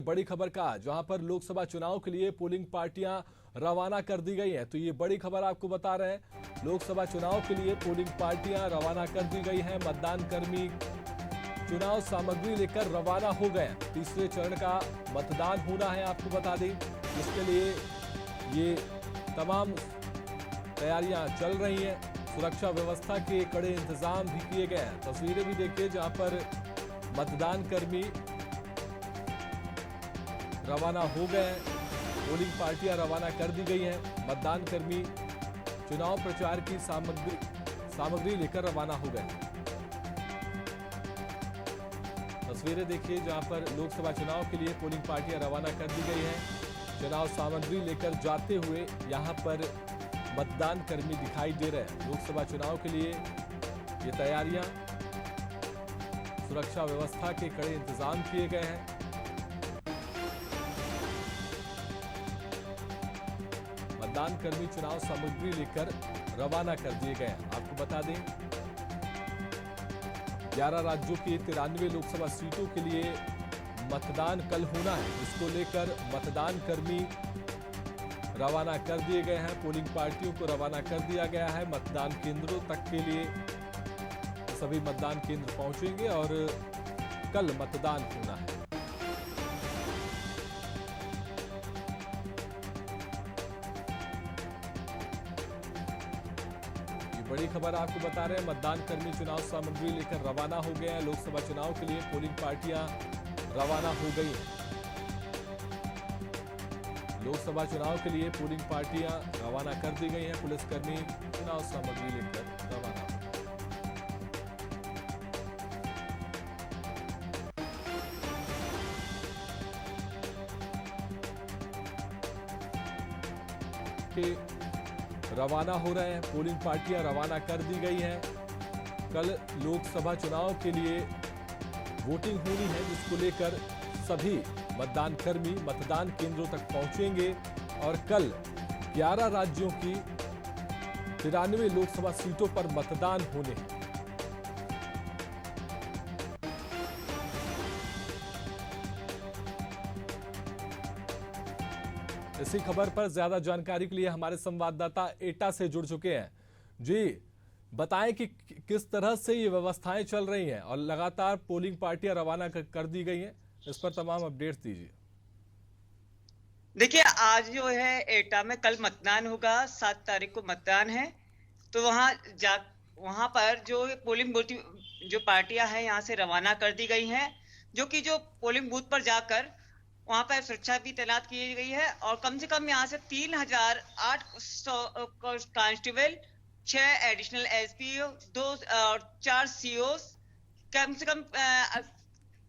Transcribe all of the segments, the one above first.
बड़ी खबर का, जहां पर लोकसभा चुनाव के लिए पोलिंग पार्टियां रवाना कर दी गई हैं। तो ये बड़ी खबर आपको बता रहे हैं, लोकसभा चुनाव के लिए पोलिंग पार्टियां रवाना कर दी गई हैं। मतदान कर्मी चुनाव सामग्री लेकर रवाना हो गए हैं। तीसरे चरण का मतदान होना है, आपको बता दें। इसके लिए ये तमाम तैयारियां चल रही हैं। सुरक्षा व्यवस्था के कड़े इंतजाम भी किए गए हैं। तस्वीरें भी देखिए, जहां पर मतदान कर्मी रवाना हो गए हैं। पोलिंग पार्टियां रवाना कर दी गई हैं। मतदान कर्मी चुनाव प्रचार की सामग्री लेकर रवाना हो गए हैं। तस्वीरें देखिए, जहां पर लोकसभा चुनाव के लिए पोलिंग पार्टियां रवाना कर दी गई हैं। चुनाव सामग्री लेकर जाते हुए यहां पर मतदान कर्मी दिखाई दे रहे हैं। लोकसभा चुनाव के लिए ये तैयारियां, सुरक्षा व्यवस्था के कड़े इंतजाम किए गए हैं। मतदान कर्मी चुनाव सामग्री लेकर रवाना कर दिए गए हैं। आपको बता दें, 11 राज्यों की 93 लोकसभा सीटों के लिए मतदान कल होना है, जिसको लेकर मतदान कर्मी रवाना कर दिए गए हैं। पोलिंग पार्टियों को रवाना कर दिया गया है। मतदान केंद्रों तक के लिए सभी मतदान केंद्र पहुंचेंगे और कल मतदान होना है। ये बड़ी खबर आपको बता रहे हैं, मतदान कर्मी चुनाव सामग्री लेकर रवाना हो गए हैं। लोकसभा चुनाव के लिए पोलिंग पार्टियां रवाना हो गई हैं। लोकसभा चुनाव के लिए पोलिंग पार्टियां रवाना कर दी गई हैं। पुलिसकर्मी चुनाव सामग्री लेकर रवाना। के रवाना हो रहे हैं। पोलिंग पार्टियां रवाना कर दी गई हैं। कल लोकसभा चुनाव के लिए वोटिंग होनी है, जिसको लेकर सभी मतदान कर्मी मतदान केंद्रों तक पहुंचेंगे और कल 11 राज्यों की 93 लोकसभा सीटों पर मतदान होने हैं। इसी खबर पर ज्यादा जानकारी के लिए हमारे संवाददाता एटा से जुड़ चुके हैं। जी बताएं कि किस तरह से ये व्यवस्थाएं चल रही हैं और लगातार पोलिंग पार्टियां रवाना कर दी गई हैं, इस पर तमाम अपडेट्स दीजिए। देखिए, आज जो है एटा में कल मतदान होगा, 7 तारीख को मतदान है। तो वहां पर जो पोलिंग बूथ जो पार्टियां हैं यहाँ से रवाना कर दी गई हैं, जो कि जो पोलिंग बूथ पर जाकर वहां पर सुरक्षा भी तैनात की गई है। और कम से कम यहाँ से 3800 कांस्टेबल, 6 एडिशनल एसपी, 2 और 4 सीओ, कम से कम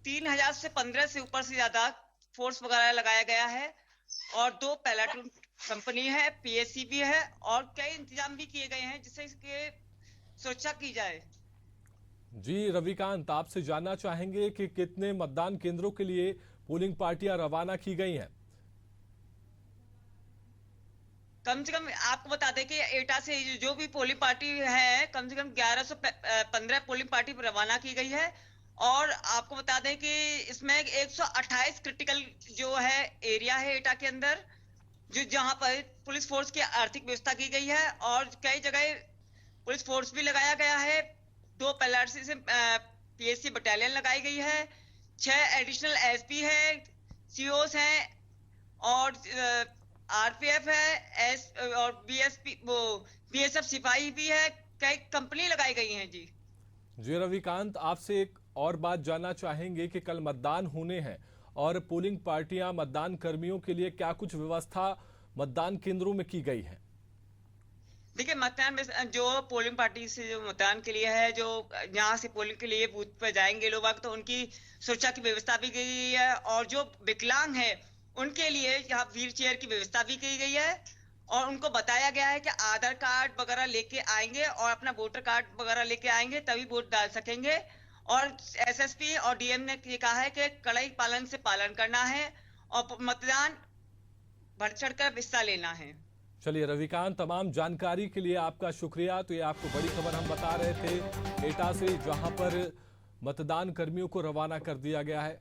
3000 से 15 से ऊपर से ज्यादा फोर्स वगैरह लगाया गया है। और 2 प्लाटून कंपनी है, पीएससी भी है और कई इंतजाम भी किए गए हैं जिससे इसके सुरक्षा की जाए। जी रविकांत, आपसे जानना चाहेंगे कि कितने मतदान केंद्रों के लिए पोलिंग पार्टियां रवाना की गई हैं? कम से कम आपको बता दें कि एटा से जो भी पोलिंग पार्टी है, कम से कम 1115 पोलिंग पार्टी रवाना की गई है। और आपको बता दें कि इसमें 128 क्रिटिकल जो है एरिया है एटा के अंदर, जो जहां पर पुलिस फोर्स की आर्थिक व्यवस्था की गई है और कई जगह पुलिस फोर्स भी लगाया गया है। 2 पीएलआरसी से पीएससी बटालियन लगाई गई है, 6 एडिशनल एसपी है, सीओस हैं और आरपीएफ है, और बीएसएफ सिपाही भी है। कई कंपनी लगाई गई हैं। जी रविकांत, आपसे एक और बात जानना चाहेंगे कि कल मतदान होने हैं और पोलिंग पार्टियां मतदान कर्मियों के लिए क्या कुछ व्यवस्था मतदान केंद्रों में की गई है? देखिए, मतदान में जो पोलिंग पार्टी से जो मतदान के लिए है, जो यहाँ से पोलिंग के लिए बूथ पर जाएंगे लोग, तो उनकी सुरक्षा की व्यवस्था भी की गई है। और जो विकलांग है उनके लिए यहाँ व्हील चेयर की व्यवस्था भी की गई है। और उनको बताया गया है कि आधार कार्ड वगैरह लेके आएंगे और अपना वोटर कार्ड वगैरह लेके आएंगे, तभी वोट डाल सकेंगे। और एसएसपी और डीएम ने ये कहा है कि कड़ाई पालन से पालन करना है और मतदान बढ़ चढ़कर हिस्सा लेना है। चलिए रविकांत, तमाम जानकारी के लिए आपका शुक्रिया। तो ये आपको बड़ी खबर हम बता रहे थे एटा से, जहां पर मतदान कर्मियों को रवाना कर दिया गया है।